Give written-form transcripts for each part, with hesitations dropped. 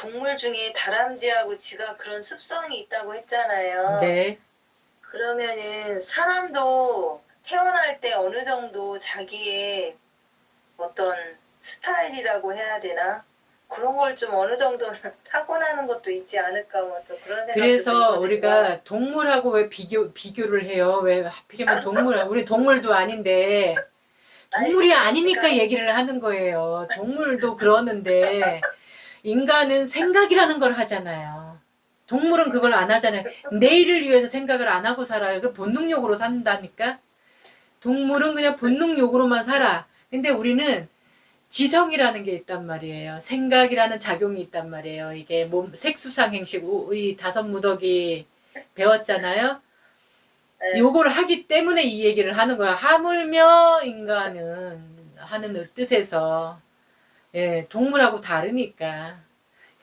동물 중에 다람쥐하고 쥐가 그런 습성이 있다고 했잖아요. 네. 그러면은 사람도 태어날 때 어느 정도 자기의 어떤 스타일이라고 해야 되나? 그런 걸 좀 어느 정도는 타고나는 것도 있지 않을까 뭐 또 그런 생각도 그래서 들거든요. 우리가 동물하고 왜 비교를 해요? 왜 하필이면 우리 동물도 아닌데, 동물이 아니니까 얘기를 하는 거예요. 동물도 그러는데, 인간은 생각이라는 걸 하잖아요. 동물은 그걸 안 하잖아요. 내일을 위해서 생각을 안 하고 살아요. 그 본능적으로 산다니까? 동물은 그냥 본능적으로만 살아. 근데 우리는 지성이라는 게 있단 말이에요. 생각이라는 작용이 있단 말이에요. 이게 색수상 행식, 우리 다섯 무더기 배웠잖아요. 네. 요걸 하기 때문에 이 얘기를 하는 거야. 하물며 인간은 하는 뜻에서, 예, 동물하고 다르니까.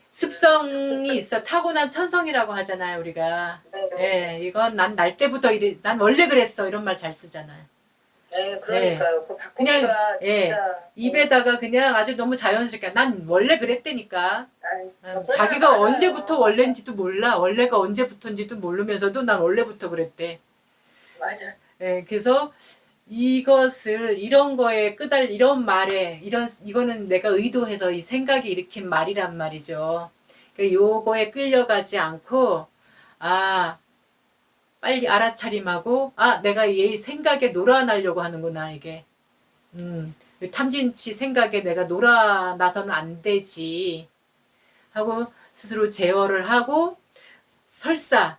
습성이 있어. 타고난 천성이라고 하잖아요, 우리가. 예, 이건 난 날 때부터 난 원래 그랬어. 이런 말 잘 쓰잖아요. 네, 그러니까요. 그 그냥, 바꾸기가 진짜 입에다가 그냥 아주 너무 자연스럽게, 난 원래 그랬다니까. 그런 자기가 사람 언제부터 많아요. 원래인지도 몰라. 원래가 언제부터인지도 모르면서도 난 원래부터 그랬대. 맞아. 예, 그래서 이런 거에 이런 말에, 이거는 내가 의도해서 이 생각이 일으킨 말이란 말이죠. 요거에 끌려가지 않고, 아, 빨리 알아차림하고, 내가 얘 생각에 놀아나려고 하는구나, 이게. 탐진치 생각에 내가 놀아나서는 안 되지. 하고, 스스로 제어를 하고, 설사,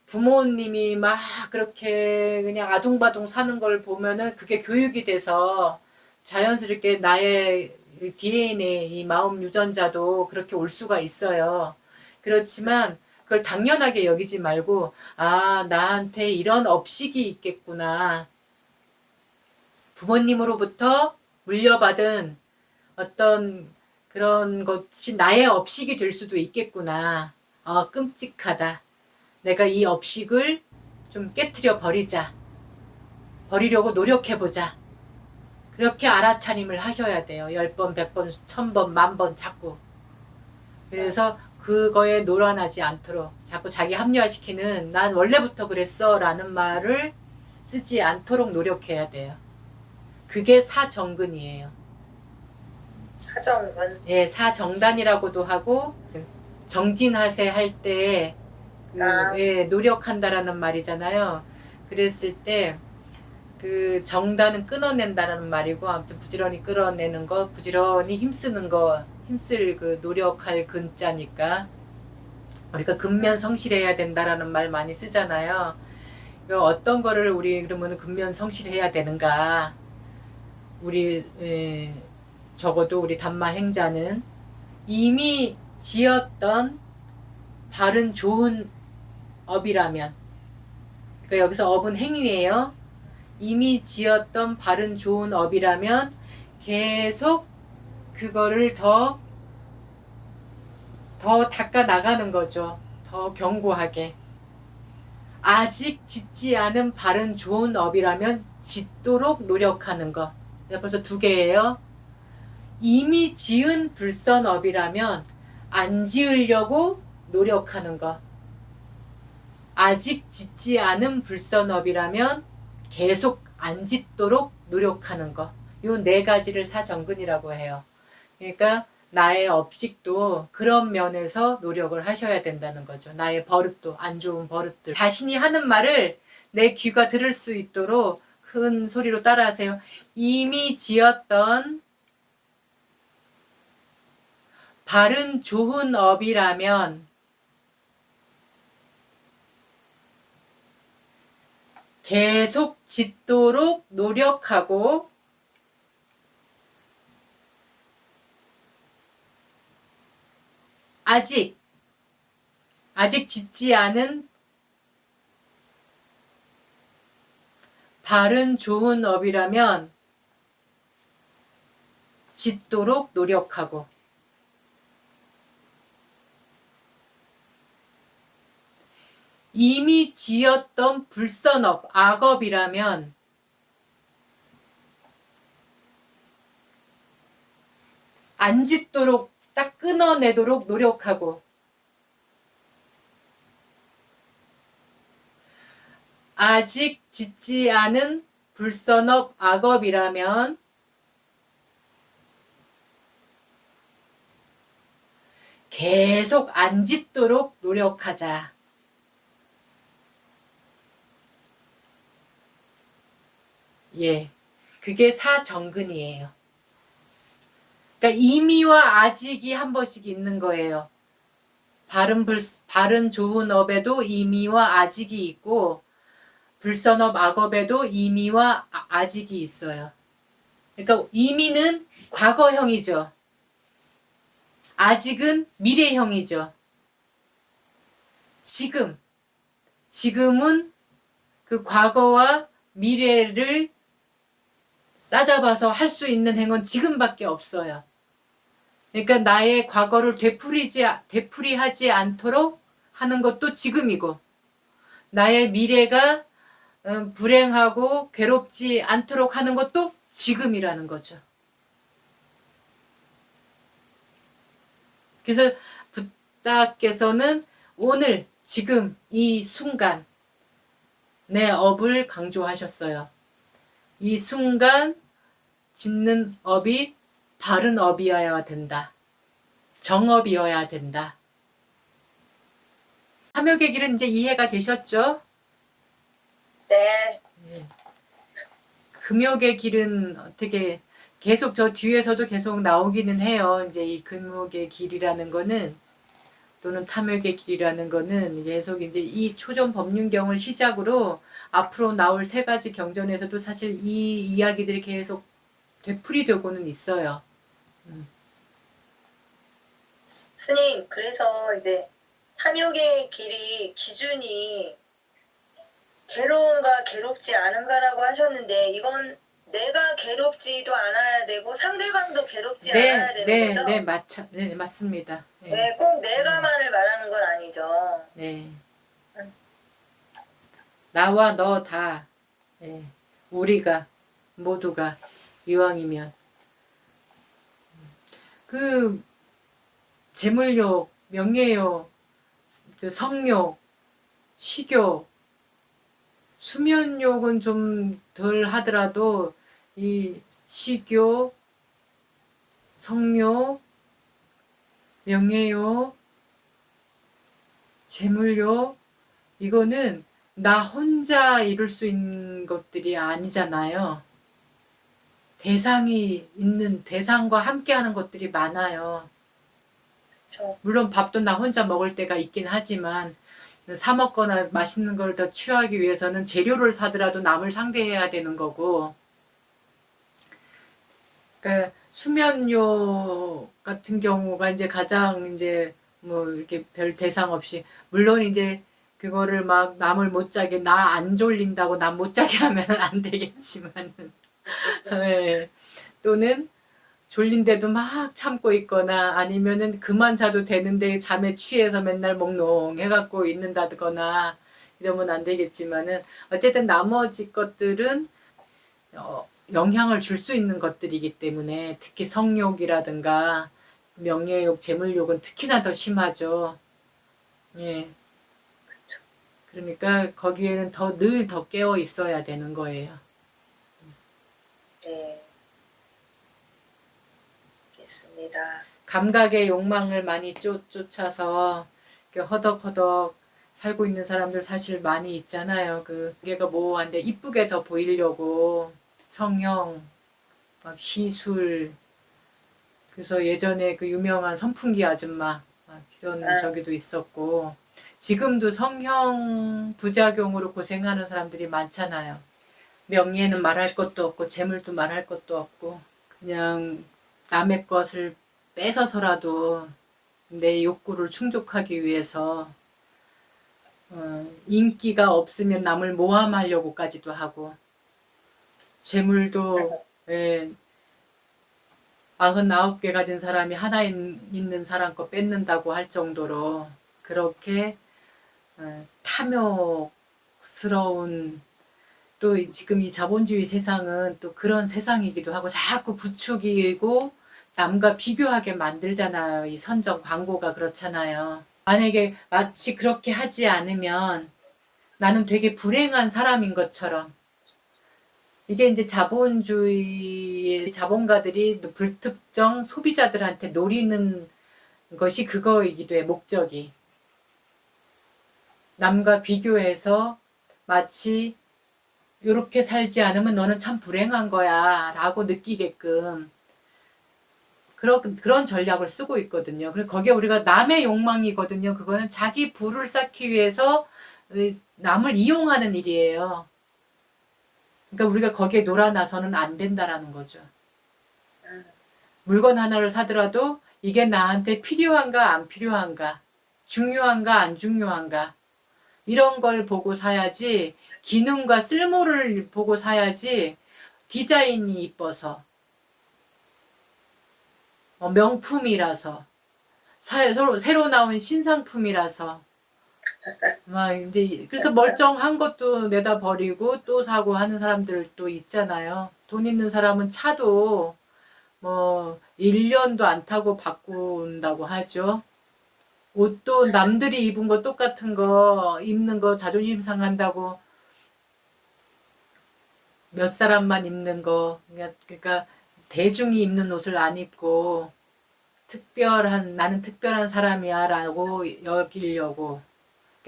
부모님이 막 그렇게 그냥 아둥바둥 사는 걸 보면은 그게 교육이 돼서 자연스럽게 나의 DNA, 이 마음 유전자도 그렇게 올 수가 있어요. 그렇지만 그걸 당연하게 여기지 말고, 나한테 이런 업식이 있겠구나. 부모님으로부터 물려받은 어떤 그런 것이 나의 업식이 될 수도 있겠구나. 끔찍하다. 내가 이 업식을 좀 깨트려 버리자. 버리려고 노력해보자. 그렇게 알아차림을 하셔야 돼요. 10번, 100번, 1000번, 10,000번 자꾸. 그래서 그거에 놀아나지 않도록 자꾸 자기 합리화시키는 난 원래부터 그랬어 라는 말을 쓰지 않도록 노력해야 돼요. 그게 사정근이에요. 사정은. 예, 사정단이라고도 하고 정진하세 할 때 노력한다라는 말이잖아요. 그랬을 때 그 정단은 끊어낸다라는 말이고, 아무튼 부지런히 끌어내는 거, 부지런히 힘쓰는 거, 힘쓸 그 노력할 근자니까 우리가 근면 성실해야 된다라는 말 많이 쓰잖아요. 어떤 거를 우리 그러면 근면 성실해야 되는가? 우리 적어도 우리 담마 행자는 이미 지었던 바른 좋은 업이라면, 그러니까 여기서 업은 행위예요. 이미 지었던 바른 좋은 업이라면 계속 그거를 더 닦아 나가는 거죠. 더 견고하게. 아직 짓지 않은 바른 좋은 업이라면 짓도록 노력하는 것. 벌써 두 개예요. 이미 지은 불선업이라면 안 지으려고 노력하는 것. 아직 짓지 않은 불선업이라면 계속 안 짓도록 노력하는 것. 요 네 가지를 사정근이라고 해요. 그러니까 나의 업식도 그런 면에서 노력을 하셔야 된다는 거죠. 나의 버릇도, 안 좋은 버릇들. 자신이 하는 말을 내 귀가 들을 수 있도록 큰 소리로 따라하세요. 이미 지었던 바른 좋은 업이라면 계속 짓도록 노력하고, 아직 짓지 않은 바른 좋은 업이라면 짓도록 노력하고, 이미 지었던 불선업, 악업이라면 안 짓도록 딱 끊어내도록 노력하고, 아직 짓지 않은 불선업 악업이라면 계속 안 짓도록 노력하자. 예, 그게 사정근이에요. 그러니까 이미와 아직이 한 번씩 있는 거예요. 바른 좋은 업에도 이미와 아직이 있고, 불선업 악업에도 이미와 아직이 있어요. 그러니까 이미는 과거형이죠. 아직은 미래형이죠. 지금은 그 과거와 미래를 싸잡아서 할 수 있는 행은 지금밖에 없어요. 그러니까 나의 과거를 되풀이하지 않도록 하는 것도 지금이고, 나의 미래가 불행하고 괴롭지 않도록 하는 것도 지금이라는 거죠. 그래서 부다께서는 오늘 지금 이 순간 내 업을 강조하셨어요. 이 순간 짓는 업이 바른 업이어야 된다. 정업이어야 된다. 탐욕의 길은 이제 이해가 되셨죠? 네. 금욕의 길은 어떻게 계속 저 뒤에서도 계속 나오기는 해요. 이제 이 금욕의 길이라는 거는, 또는 탐욕의 길이라는 거는 계속 이제 이 초전 법륜경을 시작으로 앞으로 나올 세 가지 경전에서도 사실 이 이야기들이 계속 되풀이되고는 있어요. 스님, 그래서 이제 탐욕의 길이 기준이 괴로운가 괴롭지 않은가라고 하셨는데, 이건 내가 괴롭지도 않아야 되고 상대방도 괴롭지 않아야 되는 거죠? 네, 맞습니다. 네, 꼭 내가만을 말하는 건 아니죠. 네. 나와 너 다, 우리가 모두가 이왕이면 그 재물욕, 명예욕, 그 성욕, 식욕, 수면욕은 좀 덜 하더라도 이 식욕, 성욕, 명예욕, 재물욕, 이거는 나 혼자 이룰 수 있는 것들이 아니잖아요. 대상과 함께 하는 것들이 많아요. 그렇죠. 물론 밥도 나 혼자 먹을 때가 있긴 하지만, 사 먹거나 맛있는 걸 더 취하기 위해서는 재료를 사더라도 남을 상대해야 되는 거고, 그러니까 수면요 같은 경우가 이제 가장 이제 뭐 이렇게 별 대상 없이, 물론 이제 그거를 막 남을 못 자게, 나 안 졸린다고 남 못 자게 하면 안 되겠지만은 네. 또는 졸린데도 막 참고 있거나, 아니면은 그만 자도 되는데 잠에 취해서 맨날 몽롱해갖고 있는다거나 이러면 안 되겠지만은, 어쨌든 나머지 것들은 영향을 줄 수 있는 것들이기 때문에, 특히 성욕이라든가 명예욕, 재물욕은 특히나 더 심하죠. 예. 그렇죠. 그러니까 거기에는 늘 더 깨어 있어야 되는 거예요. 네. 알겠습니다. 감각의 욕망을 많이 쫓아서 허덕허덕 살고 있는 사람들 사실 많이 있잖아요. 그게가 모호한데 이쁘게 더 보이려고 성형, 막 시술, 그래서 예전에 그 유명한 선풍기 아줌마 이런 저기도 있었고, 지금도 성형 부작용으로 고생하는 사람들이 많잖아요. 명예는 말할 것도 없고 재물도 말할 것도 없고, 그냥 남의 것을 뺏어서라도 내 욕구를 충족하기 위해서 인기가 없으면 남을 모함하려고까지도 하고, 재물도 99개 가진 사람이 하나 있는 사람 거 뺏는다고 할 정도로 그렇게 탐욕스러운, 또 지금 이 자본주의 세상은 또 그런 세상이기도 하고, 자꾸 부추기고 남과 비교하게 만들잖아요. 이 선전 광고가 그렇잖아요. 만약에 마치 그렇게 하지 않으면 나는 되게 불행한 사람인 것처럼 이게 이제 자본주의의 자본가들이 불특정 소비자들한테 노리는 것이 그거이기도 해, 목적이. 남과 비교해서 마치 이렇게 살지 않으면 너는 참 불행한 거야 라고 느끼게끔 그런 전략을 쓰고 있거든요. 그리고 거기에 우리가 남의 욕망이거든요. 그거는 자기 부를 쌓기 위해서 남을 이용하는 일이에요. 그러니까 우리가 거기에 놀아나서는 안 된다라는 거죠. 물건 하나를 사더라도 이게 나한테 필요한가 안 필요한가, 중요한가 안 중요한가 이런 걸 보고 사야지, 기능과 쓸모를 보고 사야지, 디자인이 이뻐서 명품이라서 새로 나온 신상품이라서 막 이제 그래서 멀쩡한 것도 내다 버리고 또 사고 하는 사람들도 있잖아요. 돈 있는 사람은 차도 뭐 1년도 안 타고 바꾼다고 하죠. 옷도 남들이 입은 거 똑같은 거 입는 거 자존심 상한다고 몇 사람만 입는 거, 그러니까 대중이 입는 옷을 안 입고 나는 특별한 사람이야 라고 여기려고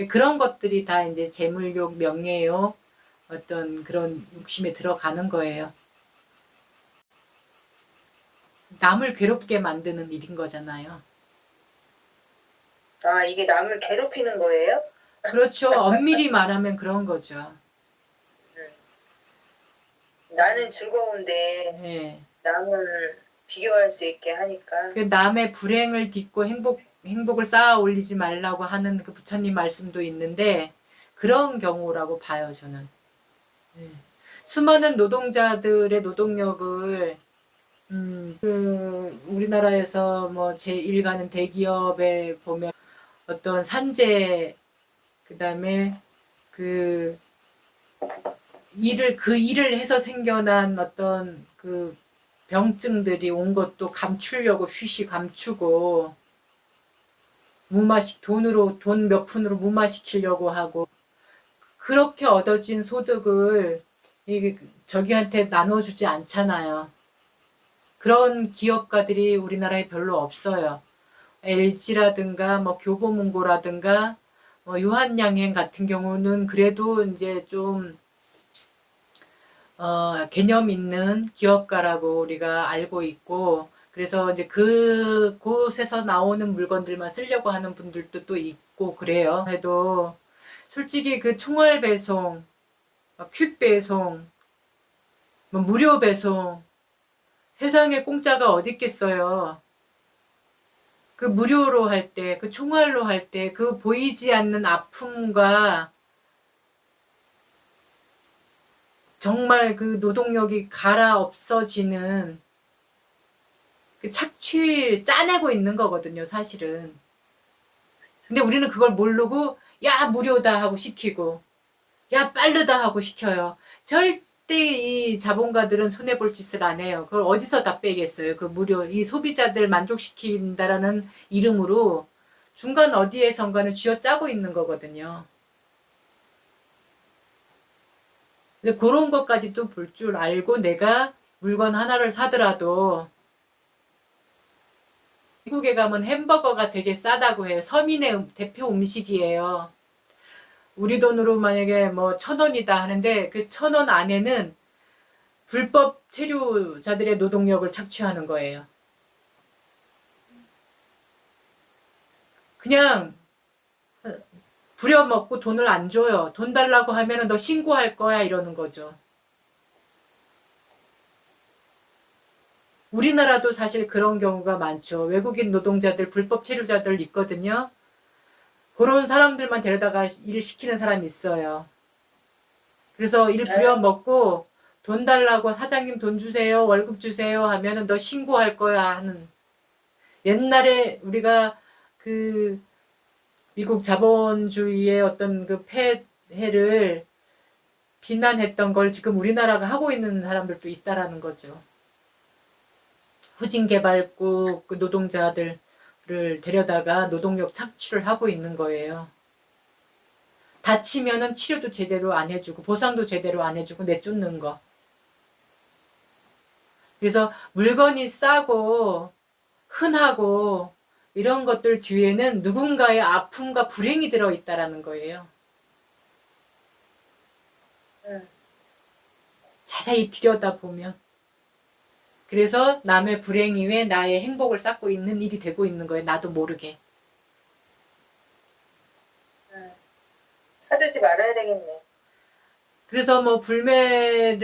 그런 것들이 다 이제 재물욕, 명예욕, 어떤 그런 욕심에 들어가는 거예요. 남을 괴롭게 만드는 일인 거잖아요. 아, 이게 남을 괴롭히는 거예요? 그렇죠. 엄밀히 말하면 그런 거죠. 나는 즐거운데 예. 남을 비교할 수 있게 하니까. 그 남의 불행을 딛고 행복을 쌓아 올리지 말라고 하는 그 부처님 말씀도 있는데 그런 경우라고 봐요, 저는. 예. 수많은 노동자들의 노동력을 우리나라에서 뭐 제1 가는 대기업에 보면 어떤 산재, 그다음에 그 일을 해서 생겨난 어떤 그 병증들이 온 것도 감추려고 쉬쉬 감추고 돈 몇 푼으로 무마시키려고 하고 그렇게 얻어진 소득을 저기한테 나눠주지 않잖아요. 그런 기업가들이 우리나라에 별로 없어요. LG라든가 뭐 교보문고라든가 뭐 유한양행 같은 경우는 그래도 이제 좀 개념 있는 기업가라고 우리가 알고 있고 그래서 이제 그곳에서 나오는 물건들만 쓰려고 하는 분들도 또 있고 그래요. 해도 솔직히 그 총알 배송, 퀵 배송, 뭐 무료 배송 세상에 공짜가 어디 있겠어요. 그 무료로 할 때, 그 총알로 할 때, 그 보이지 않는 아픔과 정말 그 노동력이 갈아 없어지는 그 짜내고 있는 거거든요, 사실은. 근데 우리는 그걸 모르고, 야, 무료다 하고 시키고, 야, 빠르다 하고 시켜요. 절대 이 자본가들은 손해볼 짓을 안 해요. 그걸 어디서 다 빼겠어요. 그 이 소비자들 만족시킨다라는 이름으로 중간 어디에선가는 쥐어짜고 있는 거거든요. 근데 그런 것까지도 볼 줄 알고 내가 물건 하나를 사더라도 미국에 가면 햄버거가 되게 싸다고 해요. 서민의 대표 음식이에요. 우리 돈으로 만약에 뭐 1,000원이다 하는데 그 1,000원 안에는 불법 체류자들의 노동력을 착취하는 거예요. 그냥 부려먹고 돈을 안 줘요. 돈 달라고 하면 너 신고할 거야 이러는 거죠. 우리나라도 사실 그런 경우가 많죠. 외국인 노동자들, 불법 체류자들 있거든요. 그런 사람들만 데려다가 일을 시키는 사람이 있어요. 그래서 일 부려먹고 돈 달라고 사장님 돈 주세요, 월급 주세요 하면은 너 신고할 거야 하는. 옛날에 우리가 그 미국 자본주의의 어떤 그 폐해를 비난했던 걸 지금 우리나라가 하고 있는 사람들도 있다라는 거죠. 후진개발국 그 노동자들을 데려다가 노동력 착취를 하고 있는 거예요. 다치면은 치료도 제대로 안 해주고 보상도 제대로 안 해주고 내쫓는 거. 그래서 물건이 싸고 흔하고 이런 것들 뒤에는 누군가의 아픔과 불행이 들어있다라는 거예요. 자세히 들여다보면. 그래서 남의 불행 이후에 나의 행복을 쌓고 있는 일이 되고 있는 거예요. 나도 모르게. 사주지 말아야 되겠네. 그래서 뭐 불매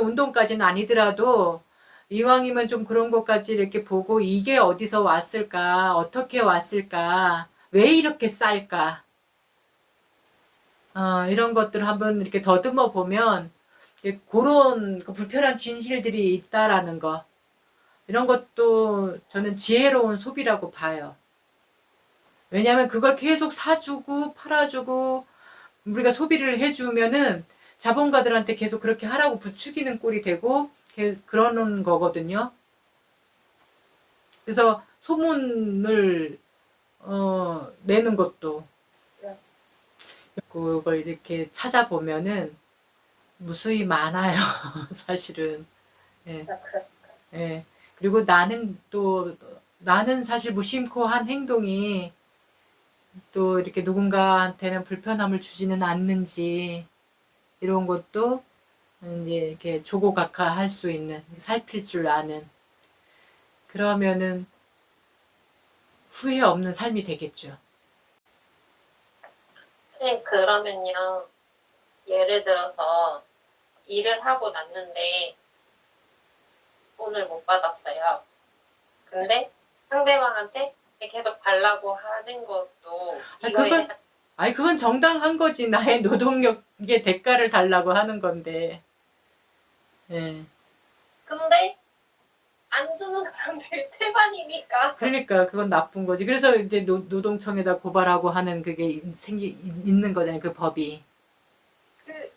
운동까지는 아니더라도 이왕이면 좀 그런 것까지 이렇게 보고 이게 어디서 왔을까, 어떻게 왔을까, 왜 이렇게 쌀까, 이런 것들을 한번 이렇게 더듬어 보면 그런 불편한 진실들이 있다라는 거, 이런 것도 저는 지혜로운 소비라고 봐요. 왜냐하면 그걸 계속 사주고 팔아주고 우리가 소비를 해주면은 자본가들한테 계속 그렇게 하라고 부추기는 꼴이 되고 그러는 거거든요. 그래서 소문을 내는 것도 그걸 이렇게 찾아보면은 무수히 많아요. 사실은. 예. 예. 그리고 나는 사실 무심코 한 행동이 또 이렇게 누군가한테는 불편함을 주지는 않는지 이런 것도 이제 이렇게 조고각화할 수 있는, 살필 줄 아는, 그러면은 후회 없는 삶이 되겠죠. 선생님, 그러면요, 예를 들어서 일을 하고 났는데 돈을 못 받았어요. 근데 상대방한테 계속 달라고 하는 것도 이거에 그건 정당한 거지. 나의 노동력의 대가를 달라고 하는 건데. 예. 근데 안 주는 사람들이 태반이니까. 그러니까 그건 나쁜 거지. 그래서 이제 노동청에다 고발하고 하는 그게 있는 거잖아요. 그 법이.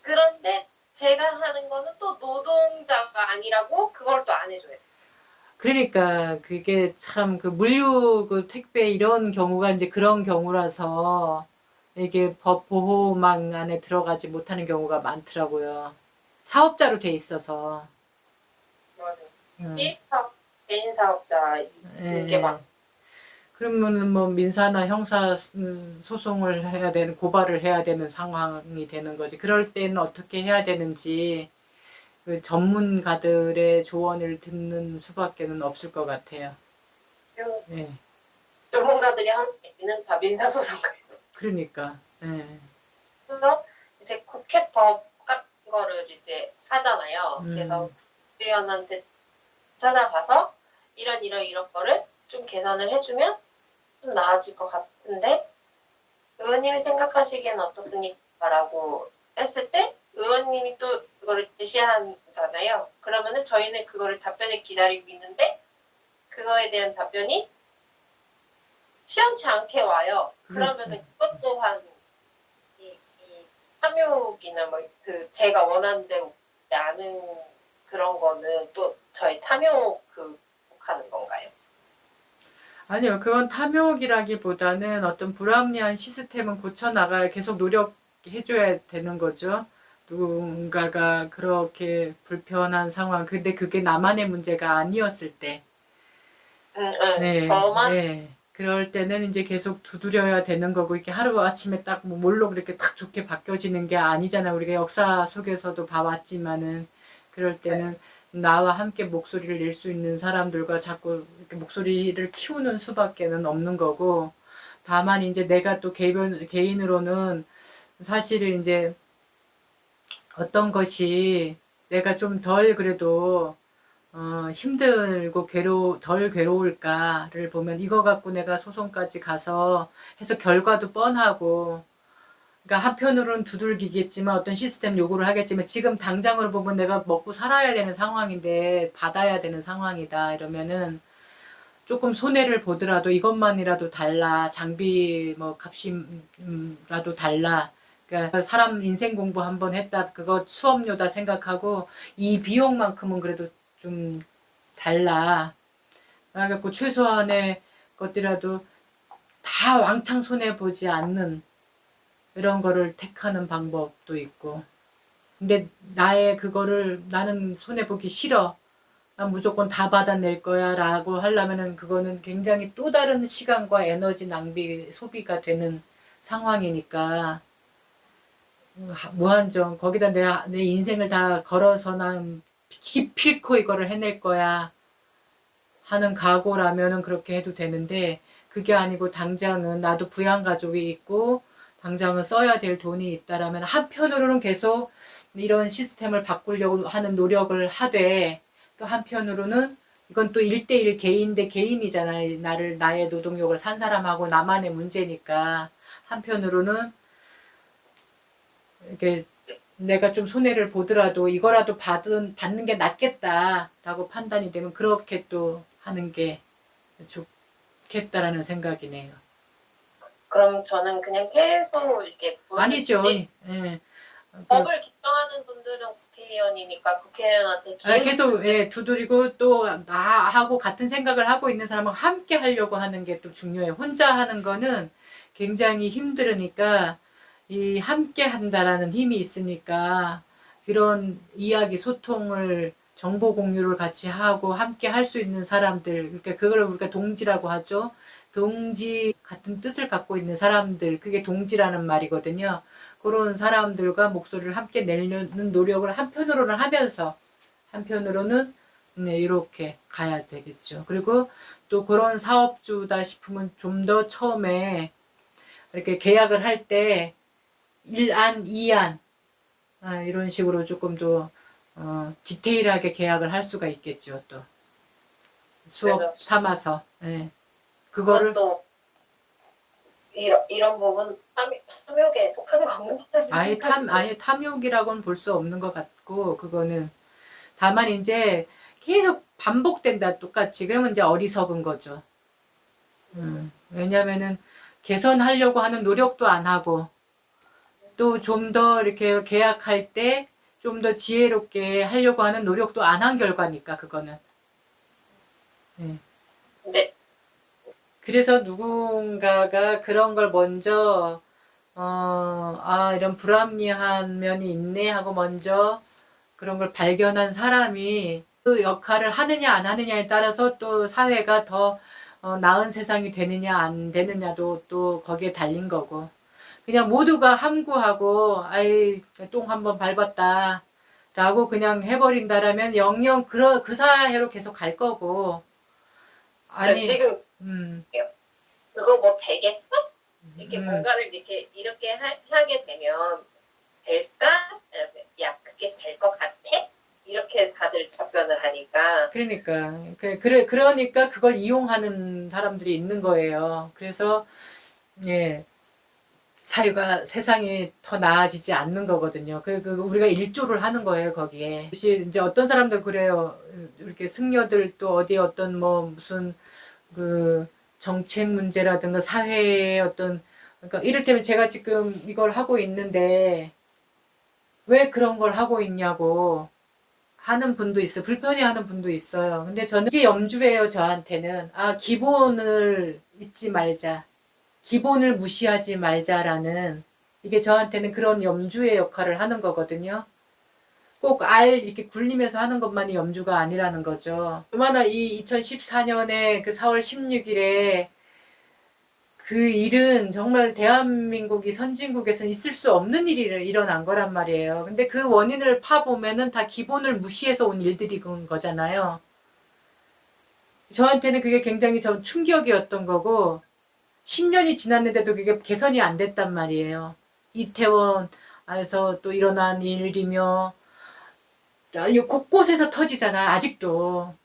그런데 제가 하는 거는 또 노동자가 아니라고 그걸 또 안 해줘요. 그러니까 그게 참 그 물류 그 택배 이런 경우가 이제 그런 경우라서 이게 법 보호망 안에 들어가지 못하는 경우가 많더라고요. 사업자로 돼 있어서. 맞아요. 음. 삐입학 개인 사업자 이게 막 그러면은 뭐 민사나 형사 소송을 해야 되는, 고발을 해야 되는 상황이 되는 거지. 그럴 때는 어떻게 해야 되는지 그 전문가들의 조언을 듣는 수밖에는 없을 것 같아요. 네. 전문가들이 하는 다 민사소송가예요. 그러니까. 네. 그래서 이제 국회법 같은 거를 이제 하잖아요. 그래서 국회의원한테 찾아가서 이런 거를 좀 개선을 해주면 좀 나아질 것 같은데 의원님이 생각하시기엔 어떻습니까? 라고 했을 때 의원님이 또 그거를 제시하잖아요. 그러면은 저희는 그거를 답변을 기다리고 있는데 그거에 대한 답변이 시원치 않게 와요. 그러면은 그것 또한 이 탐욕이나 뭐 그 제가 원하는 대로 않은 그런 거는 또 저희 탐욕 하는 건가요? 아니요, 그건 탐욕이라기보다는 어떤 불합리한 시스템은 고쳐나가야 계속 노력해줘야 되는 거죠. 누군가가 그렇게 불편한 상황, 근데 그게 나만의 문제가 아니었을 때. 네, 저만 네. 그럴 때는 이제 계속 두드려야 되는 거고, 이렇게 하루아침에 딱 뭐 뭘로 그렇게 딱 좋게 바뀌어지는 게 아니잖아요. 우리가 역사 속에서도 봐왔지만은, 그럴 때는 나와 함께 목소리를 낼 수 있는 사람들과 자꾸 이렇게 목소리를 키우는 수밖에는 없는 거고, 다만 이제 내가 또 개인으로는 사실은 이제 어떤 것이 내가 좀 덜 그래도 힘들고 덜 괴로울까를 보면 이거 갖고 내가 소송까지 가서 해서 결과도 뻔하고, 그러니까 한편으로는 두들기겠지만 어떤 시스템 요구를 하겠지만 지금 당장으로 보면 내가 먹고 살아야 되는 상황인데 받아야 되는 상황이다 이러면은 조금 손해를 보더라도 이것만이라도 달라, 장비 뭐 값이라도 달라. 그러니까 사람 인생 공부 한번 했다, 그거 수업료다 생각하고 이 비용만큼은 그래도 좀 달라. 그래갖고 최소한의 것이라도 다 왕창 손해보지 않는 이런 거를 택하는 방법도 있고. 근데 나의 그거를 나는 손해보기 싫어. 난 무조건 다 받아낼 거야 라고 하려면은 그거는 굉장히 또 다른 시간과 에너지 낭비, 소비가 되는 상황이니까 무한정 거기다 내 인생을 다 걸어서 난 기필코 이거를 해낼 거야 하는 각오라면은 그렇게 해도 되는데 그게 아니고 당장은 나도 부양가족이 있고 당장은 써야 될 돈이 있다라면 한편으로는 계속 이런 시스템을 바꾸려고 하는 노력을 하되 또 한편으로는 이건 또 1대1 개인 대 개인이잖아요. 나의 노동력을 산 사람하고 나만의 문제니까 한편으로는 이렇게 내가 좀 손해를 보더라도 이거라도 받는 게 낫겠다라고 판단이 되면 그렇게 또 하는 게 좋겠다라는 생각이네요. 그럼 저는 그냥 계속 이렇게 아니죠. 굳이 예. 법을 개정하는 분들은 국회의원이니까 국회의원한테 계속 두드리고 또 나하고 같은 생각을 하고 있는 사람은 함께 하려고 하는 게 또 중요해요. 혼자 하는 거는 굉장히 힘들으니까 이 함께 한다라는 힘이 있으니까 이런 이야기 소통을 정보 공유를 같이 하고 함께 할 수 있는 사람들 그러니까 그걸 우리가 동지라고 하죠. 동지 같은 뜻을 갖고 있는 사람들 그게 동지라는 말이거든요. 그런 사람들과 목소리를 함께 내려는 노력을 한편으로는 하면서 한편으로는 이렇게 가야 되겠죠. 그리고 또 그런 사업주다 싶으면 좀 더 처음에 이렇게 계약을 할 때 1안, 2안 이런 식으로 조금 더 디테일하게 계약을 할 수가 있겠죠. 또 수업 삼아서 그거를 또 이런 부분 탐욕에 속하는 건가? 아예 탐욕이라고는 볼 수 없는 것 같고 그거는 다만 이제 계속 반복된다 똑같이 그러면 이제 어리석은 거죠. 왜냐면은 개선하려고 하는 노력도 안 하고 또 좀 더 이렇게 계약할 때 좀 더 지혜롭게 하려고 하는 노력도 안 한 결과니까 그거는. 네. 그래서 누군가가 그런 걸 먼저 이런 불합리한 면이 있네 하고 먼저 그런 걸 발견한 사람이 그 역할을 하느냐 안 하느냐에 따라서 또 사회가 더 나은 세상이 되느냐 안 되느냐도 또 거기에 달린 거고 그냥 모두가 함구하고 아이 똥 한번 밟았다 라고 그냥 해버린다라면 영영 그 사회로 계속 갈 거고 아니 지금 그거 뭐 되겠어? 이렇게 뭔가를 이렇게 하게 되면 될까? 야 그게 될 것 같아? 이렇게 다들 답변을 하니까 그러니까 그걸 이용하는 사람들이 있는 거예요. 그래서 사회가 세상이 더 나아지지 않는 거거든요. 우리가 일조를 하는 거예요 거기에. 이제 어떤 사람들 그래요. 이렇게 승려들 또 어디 어떤 뭐 무슨 그 정책 문제라든가 사회의 어떤 그러니까 이를테면 제가 지금 이걸 하고 있는데 왜 그런 걸 하고 있냐고 하는 분도 있어요. 불편해하는 분도 있어요. 근데 저는 이게 염주예요. 저한테는 기본을 잊지 말자. 기본을 무시하지 말자라는 이게 저한테는 그런 염주의 역할을 하는 거거든요. 꼭 이렇게 굴리면서 하는 것만이 염주가 아니라는 거죠. 얼마나 이 2014년에 그 4월 16일에 그 일은 정말 대한민국이 선진국에서는 있을 수 없는 일이 일어난 거란 말이에요. 근데 그 원인을 파보면은 다 기본을 무시해서 온 일들인 거잖아요. 저한테는 그게 굉장히 충격이었던 거고 10년이 지났는데도 그게 개선이 안 됐단 말이에요. 이태원에서 또 일어난 일이며 곳곳에서 터지잖아 아직도.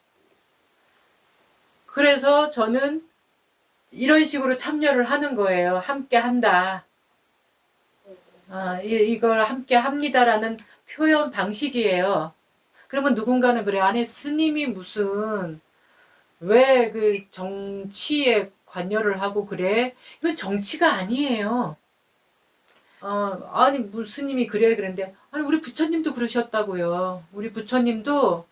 그래서 저는 이런 식으로 참여를 하는 거예요. 함께 한다. 이걸 함께 합니다라는 표현 방식이에요. 그러면 누군가는 그래. 아니 스님이 무슨 왜 그 정치에 관여를 하고 그래? 이건 정치가 아니에요. 아니 무슨 스님이 그래 그랬는데 아니 우리 부처님도 그러셨다고요. 우리 부처님도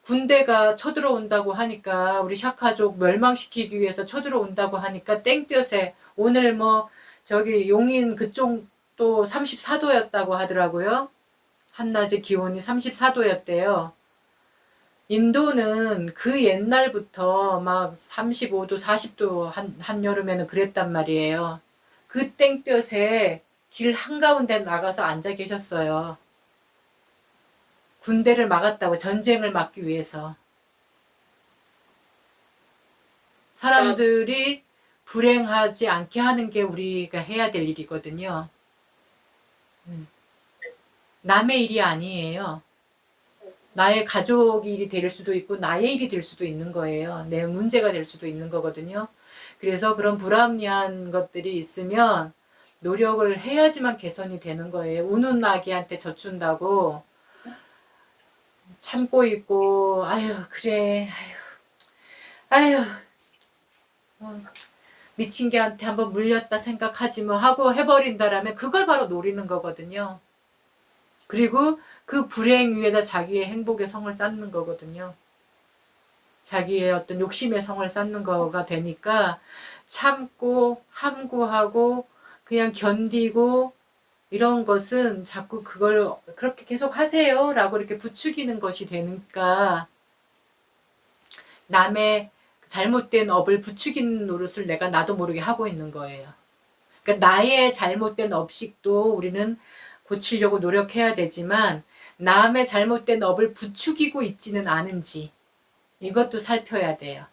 군대가 쳐들어온다고 하니까 우리 샤카족 멸망시키기 위해서 쳐들어온다고 하니까 땡볕에 오늘 뭐 저기 용인 그쪽도 34도였다고 하더라고요. 한낮에 기온이 34도였대요. 인도는 그 옛날부터 막 35도, 40도 한여름에는 그랬단 말이에요. 그 땡볕에 길 한가운데 나가서 앉아 계셨어요. 군대를 막았다고, 전쟁을 막기 위해서. 사람들이 불행하지 않게 하는 게 우리가 해야 될 일이거든요. 남의 일이 아니에요. 나의 가족 일이 될 수도 있고 나의 일이 될 수도 있는 거예요. 내 문제가 될 수도 있는 거거든요. 그래서 그런 불합리한 것들이 있으면 노력을 해야지만 개선이 되는 거예요. 우는 아기한테 젖준다고 참고 있고 아유 그래 아유 미친 개한테 한번 물렸다 생각하지 뭐 하고 해버린다라면 그걸 바로 노리는 거거든요. 그리고 그 불행 위에다 자기의 행복의 성을 쌓는 거거든요. 자기의 어떤 욕심의 성을 쌓는 거가 되니까 참고 함구하고 그냥 견디고 이런 것은 자꾸 그걸 그렇게 계속 하세요 라고 이렇게 부추기는 것이 되니까 남의 잘못된 업을 부추기는 노릇을 내가 나도 모르게 하고 있는 거예요. 그러니까 나의 잘못된 업식도 우리는 고치려고 노력해야 되지만 남의 잘못된 업을 부추기고 있지는 않은지 이것도 살펴야 돼요.